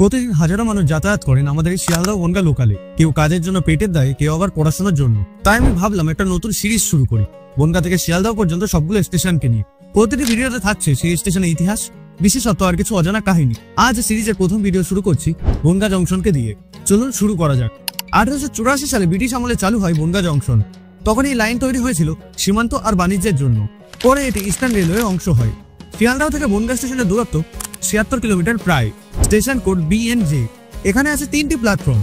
প্রতিদিন হাজারো মানুষ যাতায়াত করেন আমাদের এই শিয়ালদহ বনগাঁ লোকালে। কেউ কাজের জন্য পেটের দায়ে, কেউ আবার পড়াশোনার জন্য। তাই আমি ভাবলাম একটা নতুন সিরিজ শুরু করি বনগাঁ থেকে শিয়ালদহ পর্যন্ত সবগুলো স্টেশনকে নিয়ে। প্রতিটি ভিডিওতে থাকছে সেই স্টেশনের ইতিহাস, বিশেষত আর কিছু অজানা কাহিনী। আজ সিরিজের প্রথম ভিডিও শুরু করছি বনগাঁ জংশনকে দিয়ে। চলুন শুরু করা যাক। 1884 সালে ব্রিটিশ আমলে চালু হয় বনগাঁ জংশন। তখন এই লাইন তৈরি হয়েছিল সীমান্ত আর বাণিজ্যের জন্য। পরে এটি ইস্টার্ন রেলওয়ে অংশ হয়। শিয়ালদহ থেকে বনগাঁ স্টেশনের দূরত্ব 76 কিলোমিটার প্রায়। Station code BNJ। এখানে আছে 3টি প্ল্যাটফর্ম।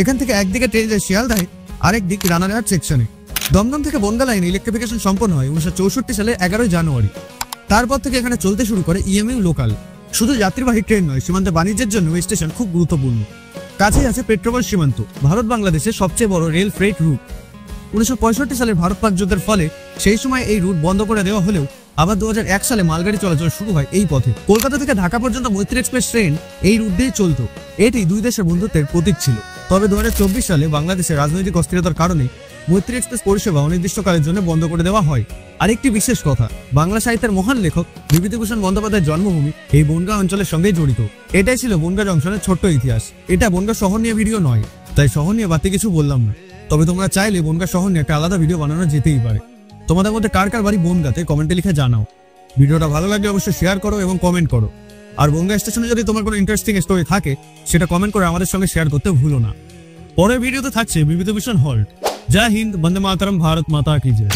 এখান থেকে একদিকে ট্রেন যায় শিয়ালদাহে, আরেক দিক রানাঘাট সেকশনে। দমদম থেকে বনগাঁ লাইন ইলেকট্রিফিকেশন সম্পন্ন হয় 1964 সালে 11 জানুয়ারি। তারপর থেকে এখানে চলতে শুরু করে EMU লোকাল। শুধু যাত্রীবাহী ট্রেন নয়, সীমান্তে বাণিজ্যের জন্য এই স্টেশন খুব গুরুত্বপূর্ণ। কাছেই আছে পেট্রোপল সীমান্ত, ভারত বাংলাদেশের সবচেয়ে বড় রেল ফ্রেট রুট। 1965 সালের ভারত পাক যুদ্ধের ফলে সেই সময় এই রুট বন্ধ করে দেওয়া হলেও আবার 2001 সালে মালগাড়ি চলাচল শুরু হয় এই পথে। কলকাতা থেকে ঢাকা পর্যন্ত মৈত্রী এক্সপ্রেস ট্রেন এই রুট দিয়ে চলত। এটি দুই দেশের বন্ধুত্বের প্রতীক ছিল। তবে 2024 সালে বাংলাদেশের রাজনৈতিক অস্থিরতার কারণে মৈত্রী এক্সপ্রেস পরিষেবা অনির্দিষ্টকালের জন্য বন্ধ করে দেওয়া হয়। আরেকটি বিশেষ কথা, বাংলা সাহিত্যের মহান লেখক বিভূতিভূষণ বন্দ্যোপাধ্যায়ের জন্মভূমি এই বনগাঁ অঞ্চলের সঙ্গেই জড়িত। এটাই ছিল বনগাঁ জংশনের ছোট্ট ইতিহাস। এটা বনগাঁ শহর নিয়ে ভিডিও নয়, তাই শহর নিয়ে বাড়তি কিছু বললাম না। তবে তোমরা চাইলে বনগাঁ শহর নিয়ে একটা আলাদা ভিডিও বানানো যেতেই পারে। তোমাদের মধ্যে কার কার বাড়ি বনগাঁতে কমেন্টে লিখে জানাও। ভিডিওটা ভালো লাগলে অবশ্যই শেয়ার করো এবং কমেন্ট করো। আর বনগাঁ স্টেশনে যদি তোমার কোনো ইন্টারেস্টিং স্টোরি থাকে সেটা কমেন্ট করে আমাদের সঙ্গে শেয়ার করতে ভুলো না। পরের ভিডিওতে থাকছে বিভূতিভূষণ হল্ট। জয় হিন্দ, বন্দে মাতরম, ভারত মাতা কি জয়।